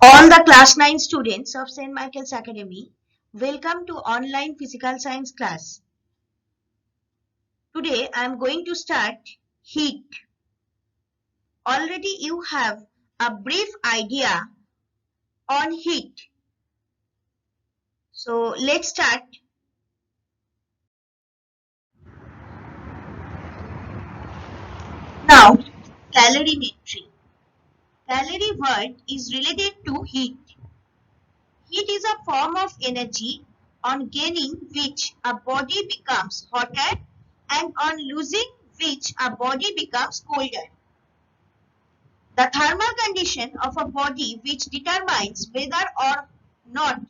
All the class 9 students of St. Michael's Academy, welcome to online physical science class. Today I am going to start heat. Already you have a brief idea on heat. So let's start. Now, calorimetry. Calorie word is related to heat. Heat is a form of energy on gaining which a body becomes hotter and on losing which a body becomes colder. The thermal condition of a body which determines whether or not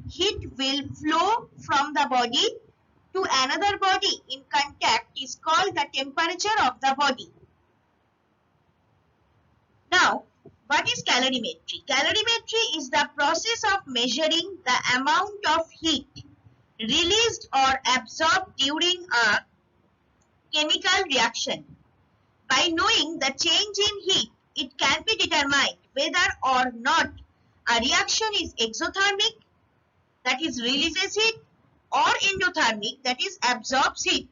heat will flow from the body to another body in contact is called the temperature of the body. Now, what is calorimetry? Calorimetry is the process of measuring the amount of heat released or absorbed during a chemical reaction. By knowing the change in heat, it can be determined whether or not a reaction is exothermic, that is releases heat, or endothermic, that is absorbs heat.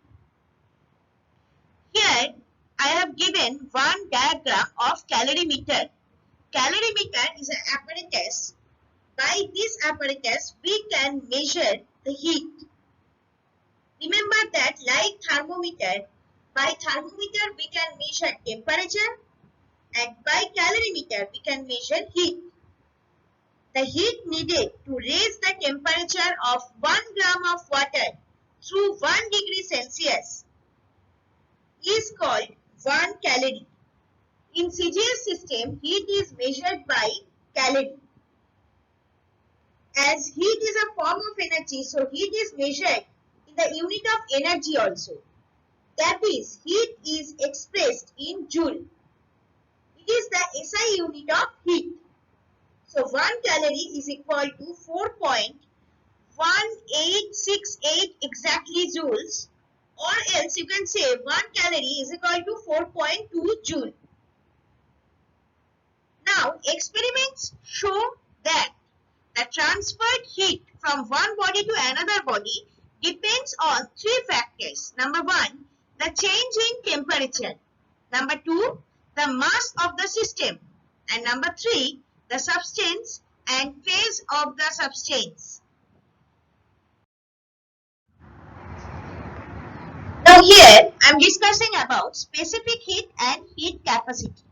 Here I have given one diagram of calorimeter. Calorimeter is an apparatus. By this apparatus we can measure the heat. Remember that like thermometer, by thermometer we can measure temperature, and by calorimeter we can measure heat. The heat needed to raise the temperature of 1 gram of water through 1 degree Celsius is called 1 calorie. In CGS system, heat is measured by calorie. As heat is a form of energy, so heat is measured in the unit of energy also. That is, heat is expressed in joule. It is the SI unit of heat. So 1 calorie is equal to 4.1868 exactly joules, or else you can say 1 calorie is equal to 4.2 joule. Now experiments show that the transferred heat from one body to another body depends on three factors. Number 1, the change in temperature. Number 2, the mass of the system. And number 3, the substance and phase of the substance. Now here I am discussing about specific heat and heat capacity.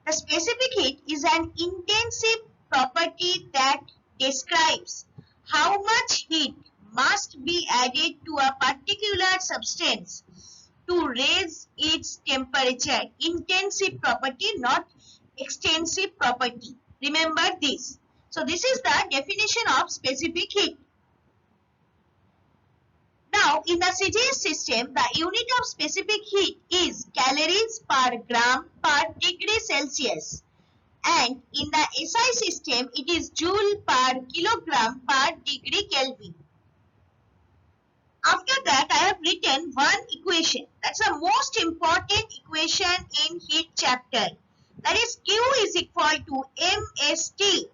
The specific heat is an intensive property that describes how much heat must be added to a particular substance to raise its temperature. Intensive property, not extensive property. Remember this. So this is the definition of specific heat. Now, in the CGS system, the unit of specific heat is calories per gram per degree Celsius. And in the SI system, it is joule per kilogram per degree Kelvin. After that, I have written one equation. That's the most important equation in heat chapter. That is Q is equal to MST,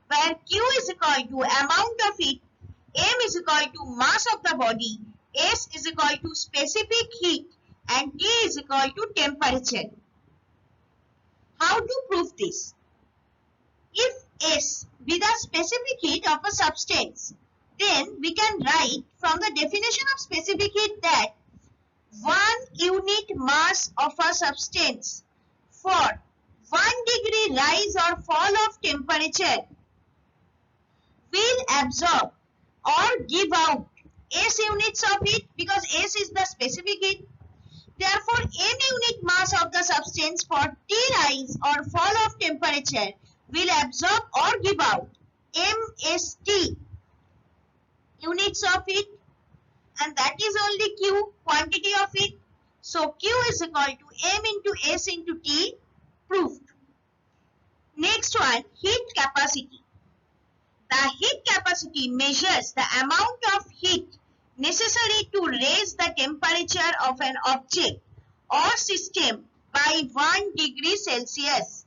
where Q is equal to amount of heat, M is equal to mass of the body, S is equal to specific heat, and T is equal to temperature. How to prove this? If S be the specific heat of a substance, then we can write from the definition of specific heat that 1 unit mass of a substance for 1 degree rise or fall of temperature will absorb or give out S units of heat, because S is the specific heat. Therefore, M unit mass of the substance for T rise or fall of temperature will absorb or give out MST units of heat, and that is only Q, quantity of heat. So Q is equal to M into S into T, proved. Next one, heat capacity. The heat capacity measures the amount of heat necessary to raise the temperature of an object or system by 1 degree Celsius.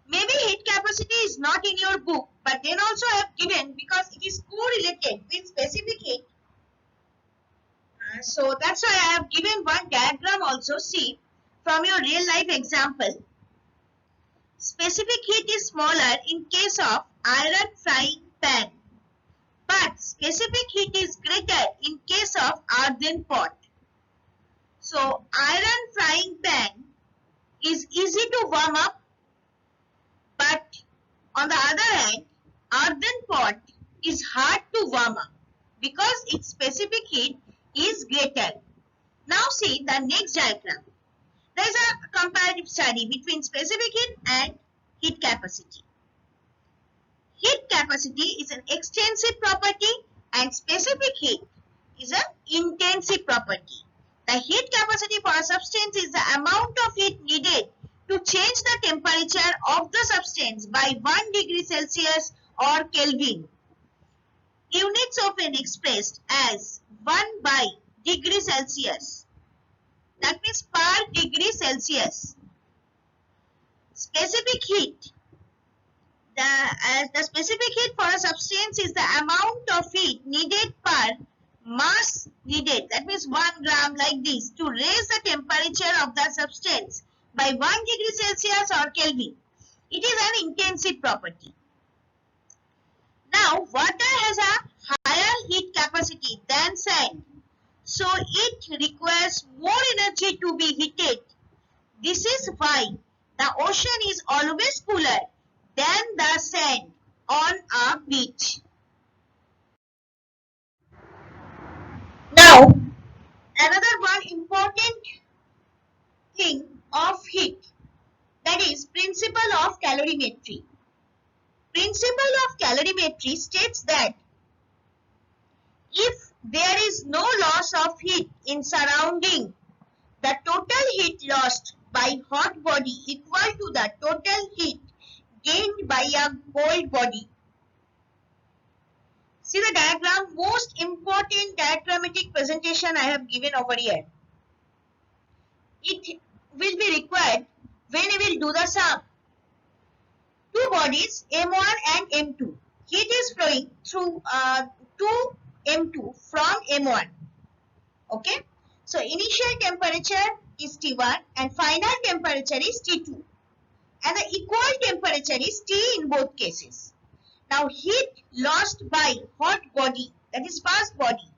Maybe heat capacity is not in your book, but then also I have given because it is correlated with specific heat. So that's why I have given one diagram also. See, from your real life example, specific heat is smaller in case of iron frying pan, but specific heat is greater in case of earthen pot. So iron frying pan is easy to warm up, but on the other hand, earthen pot is hard to warm up because its specific heat is greater. Now see the next diagram. There is a comparative study between specific heat and heat capacity. Heat capacity is an extensive property and specific heat is an intensive property. The heat capacity for a substance is the amount of heat needed to change the temperature of the substance by 1 degree Celsius or Kelvin. Units often expressed as 1 by degree Celsius. That means per degree Celsius. Specific heat. The specific heat for a substance is the amount of heat needed per mass needed. That means 1 gram like this to raise the temperature of the substance by 1 degree Celsius or Kelvin. It is an intensive property. Now, water has a higher heat capacity than sand. So, it requires more energy to be heated. This is why the ocean is always cooler than the sand on a beach. Now, another one important thing of heat, that is principle of calorimetry. Principle of calorimetry states that if there is no loss of heat in surrounding, the total heat lost by hot body equal to the total heat gained by a cold body. See the diagram, most important diagrammatic presentation I have given over here. It will be required when we will do the sum. Two bodies M1 and M2. Heat is flowing through to M2 from M1. Okay. So initial temperature is T1 and final temperature is T2. And the equal temperature is T in both cases. Now heat lost by hot body, that is first body,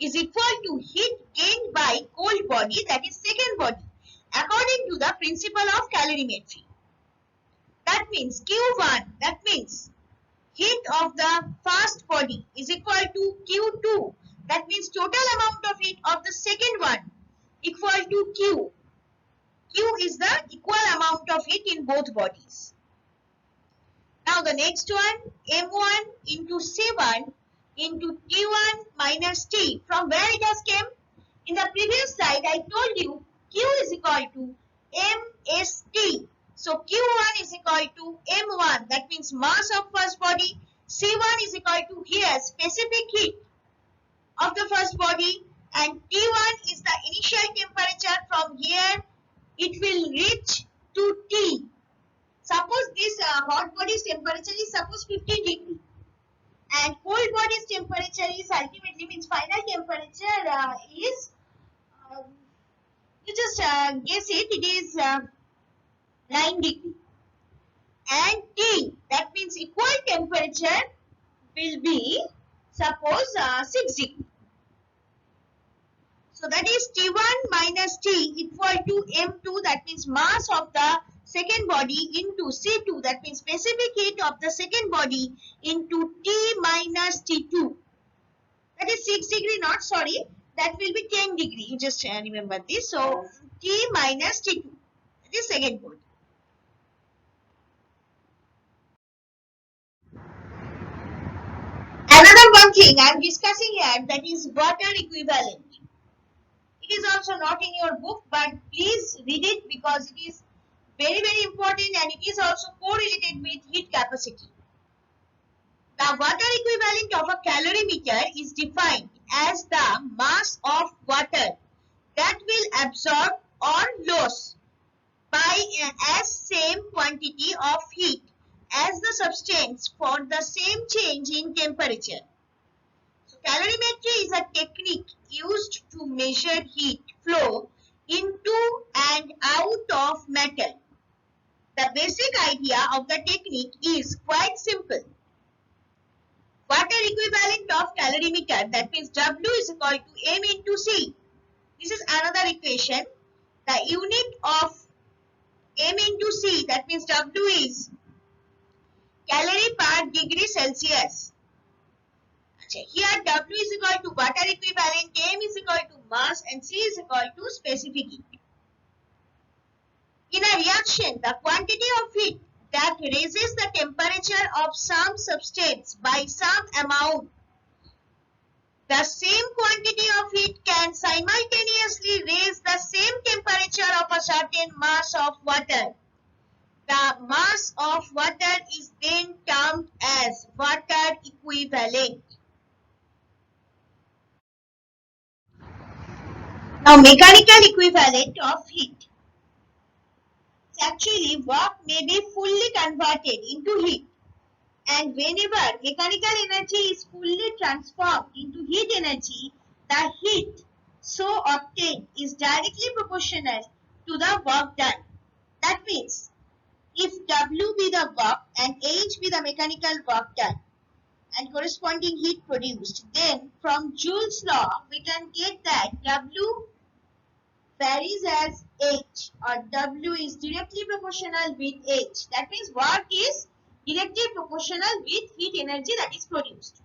is equal to heat gained by cold body, that is second body, according to the principle of calorimetry. That means Q1, that means heat of the first body is equal to Q2. That means total amount of heat of the second one equal to Q. Q is the equal amount of heat in both bodies. Now the next one, M1 into C1 into T1 minus T. From where it has came? In the previous slide, I told you Q is equal to MST. So Q1 is equal to M1. That means mass of first body. C1 is equal to here specific heat of the first body. And T1 is the initial temperature. From here, it will reach to T. Suppose this hot body's temperature is suppose 15 degree and cold body's temperature is ultimately means final temperature is you just guess it, it is 9 degree and T, that means equal temperature will be suppose 6 degree. So that is T1 minus T equal to M2, that means mass of the second body into C2, that means specific heat of the second body into T minus T2. That is 6 degree, not sorry, that will be 10 degree. You just remember this. So T minus T2, that is second body. Another one thing I am discussing here, that is water equivalent. It is also not in your book, but please read it because it is very, very important and it is also correlated with heat capacity. The water equivalent of a calorimeter is defined as the mass of water that will absorb or lose by as same quantity of heat substance for the same change in temperature. So calorimetry is a technique used to measure heat flow into and out of metal. The basic idea of the technique is quite simple. Water equivalent of calorimeter, that means W is equal to M into C. This is another equation. The unit of M into C, that means W, is calorie per degree Celsius. Here W is equal to water equivalent, M is equal to mass, and C is equal to specific heat. In a reaction, the quantity of heat that raises the temperature of some substance by some amount, the same quantity of heat can simultaneously raise the same temperature of a certain mass of water. The mass of water is then termed as water equivalent. Now, mechanical equivalent of heat. Actually, work may be fully converted into heat, and whenever mechanical energy is fully transformed into heat energy, the heat so obtained is directly proportional to the work done. That means, if W be the work and H be the mechanical work done and corresponding heat produced, then from Joule's law we can get that W varies as H, or W is directly proportional with H. That means work is directly proportional with heat energy that is produced.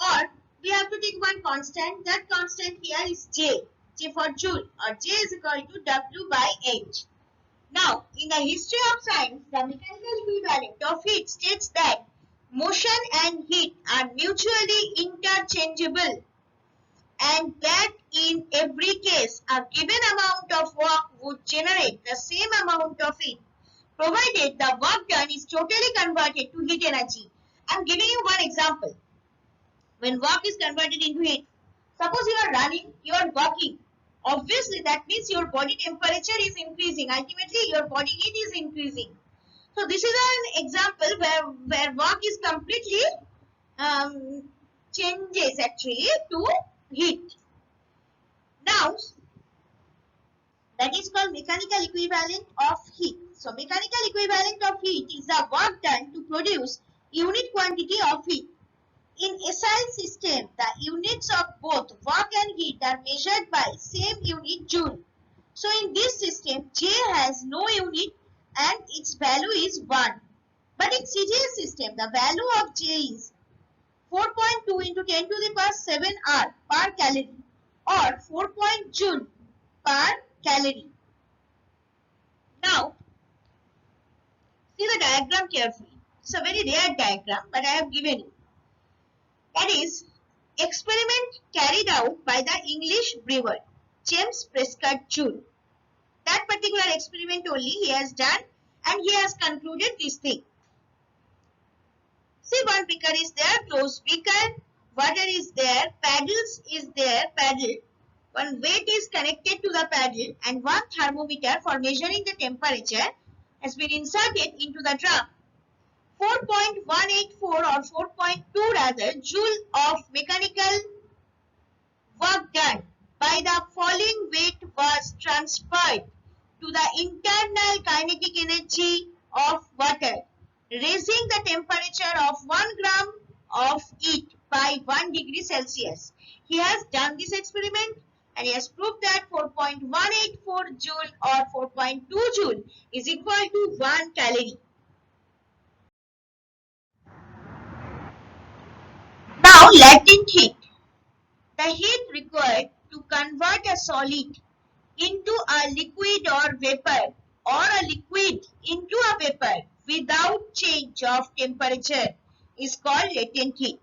Or we have to take one constant. That constant here is J. J for Joule, or J is equal to W by H. Now, in the history of science, the mechanical equivalent of heat states that motion and heat are mutually interchangeable, and that in every case a given amount of work would generate the same amount of heat, provided the work done is totally converted to heat energy. I am giving you one example. When work is converted into heat, suppose you are running, you are walking. Obviously, that means your body temperature is increasing. Ultimately, your body heat is increasing. So, this is an example where work is completely changes actually to heat. Now, that is called mechanical equivalent of heat. So, mechanical equivalent of heat is the work done to produce unit quantity of heat. In SI system, the units of both work and heat are measured by same unit Joule. So, in this system, J has no unit and its value is 1. But in CGS system, the value of J is 4.2 into 10 to the power 7 R per calorie, or 4 Joule per calorie. Now, see the diagram carefully. It's a very rare diagram, but I have given you. That is, experiment carried out by the English brewer James Prescott Joule. That particular experiment only he has done, and he has concluded this thing. See, one beaker is there, closed beaker, water is there, paddles is there, paddle. One weight is connected to the paddle, and one thermometer for measuring the temperature has been inserted into the drum. 4.184 or 4.2 rather joule of mechanical work done by the falling weight was transferred to the internal kinetic energy of water, raising the temperature of 1 gram of it by 1 degree Celsius. He has done this experiment and he has proved that 4.184 joule or 4.2 joule is equal to 1 calorie. Now, latent heat. The heat required to convert a solid into a liquid or vapor, or a liquid into a vapor without change of temperature is called latent heat.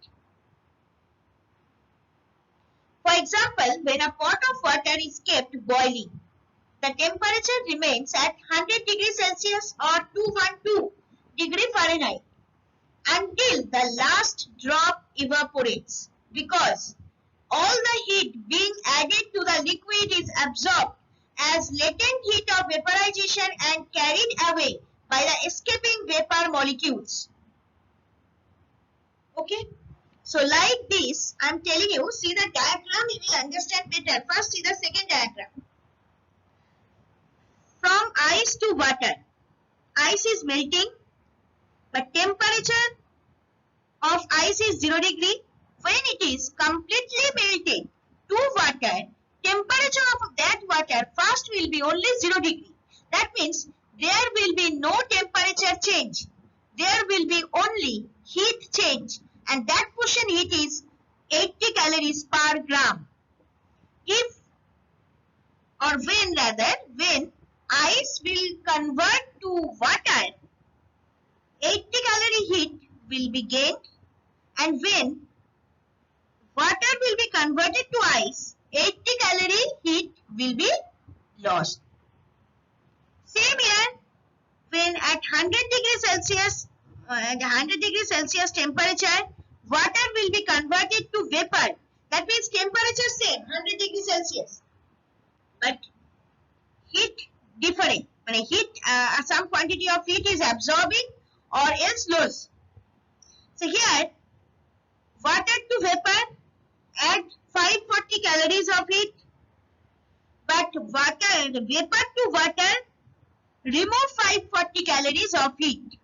For example, when a pot of water is kept boiling, the temperature remains at 100 degrees Celsius or 212 degree Fahrenheit until the last drop evaporates, because all the heat being added to the liquid is absorbed as latent heat of vaporization and carried away by the escaping vapor molecules. Okay. So like this, I'm telling you, see the diagram, you will understand better. First, see the second diagram. From ice to water, ice is melting, but temperature of ice is 0 degree. When it is completely melted to water, temperature of that water first will be only 0 degree. That means there will be no temperature change. There will be only heat change, and that quotient heat is 80 calories per gram. If or when ice will convert to water, 80 calorie heat will be gained, and when water will be converted to ice, 80 calorie heat will be lost. Same here, when at 100 degrees Celsius, temperature, water will be converted to vapor. That means temperature same, 100 degrees Celsius, but heat differing. When heat, some quantity of heat is absorbing or else lost. So here, water to vapor, add 540 calories of heat, but vapor to water, remove 540 calories of heat.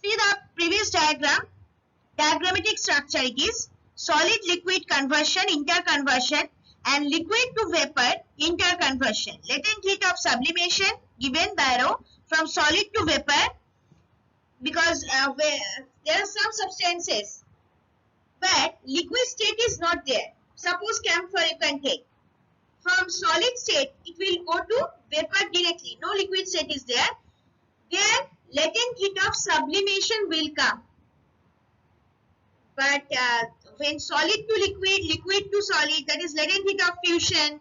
See the previous diagram, diagrammatic structure it is solid liquid conversion, interconversion, and liquid to vapor interconversion. Latent heat of sublimation given by arrow from solid to vapor, because there are some substances where liquid state is not there. Suppose camphor you can take. From solid state, it will go to vapor directly. No liquid state is there. There, latent heat of sublimation will come. But when solid to liquid, liquid to solid, that is latent heat of fusion,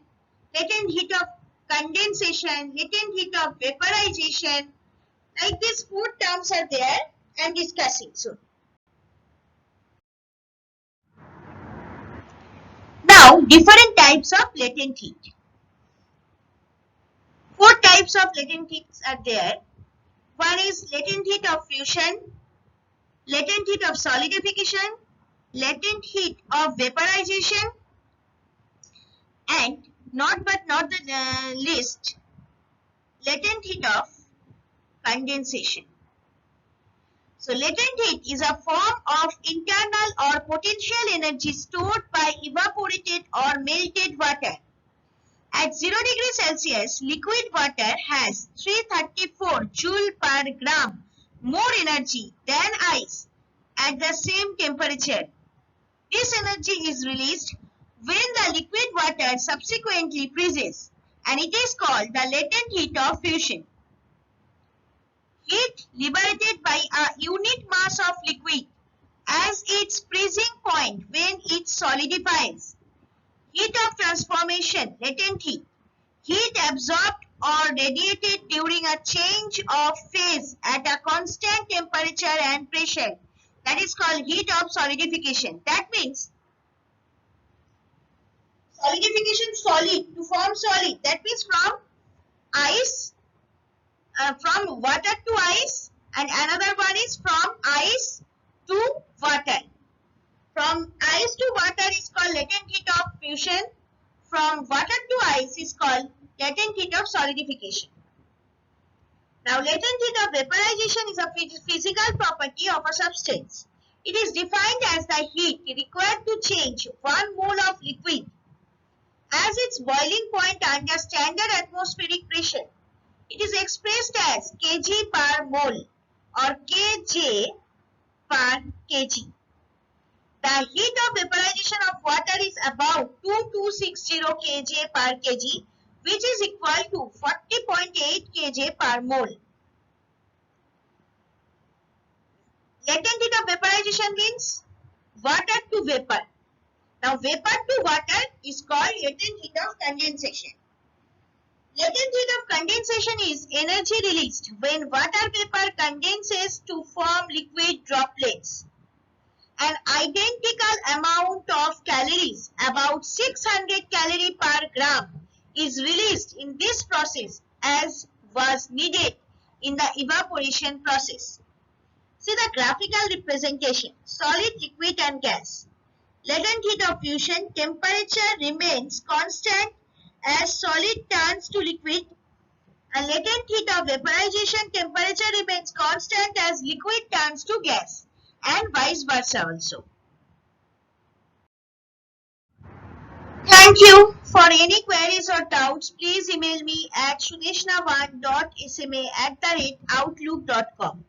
latent heat of condensation, latent heat of vaporization. Like these 4 terms are there. I am discussing soon. Now, different types of latent heat. 4 types of latent heats are there. One is latent heat of fusion, latent heat of solidification, latent heat of vaporization, and not the least, latent heat of condensation. So latent heat is a form of internal or potential energy stored by evaporated or melted water. At 0 degrees Celsius, liquid water has 334 joule per gram more energy than ice at the same temperature. This energy is released when the liquid water subsequently freezes, and it is called the latent heat of fusion. Heat liberated by a unit mass of liquid as its freezing point when it solidifies. Heat of transformation, latent heat. Heat absorbed or radiated during a change of phase at a constant temperature and pressure. That is called heat of solidification. That means solidification, solid, to form solid. That means from ice, from water to ice, and another one is from ice to water. From ice to water is called latent heat of fusion. From water to ice is called latent heat of solidification. Now, latent heat of vaporization is a physical property of a substance. It is defined as the heat required to change 1 mole of liquid as its boiling point under standard atmospheric pressure. It is expressed as kg per mole or kJ per kg. The heat of vaporization of water is about 2260 kJ per kg, which is equal to 40.8 kJ per mole. Latent heat of vaporization means water to vapor. Now, vapor to water is called latent heat of condensation. Latent heat of condensation is energy released when water vapor condenses to form liquid droplets. An identical amount of calories, about 600 calories per gram, is released in this process as was needed in the evaporation process. See the graphical representation. Solid, liquid and gas. Latent heat of fusion, temperature remains constant as solid turns to liquid, and latent heat of vaporization, temperature remains constant as liquid turns to gas, and vice versa also. Thank you. For any queries or doubts, please email me at suneshnavan.sma@outlook.com.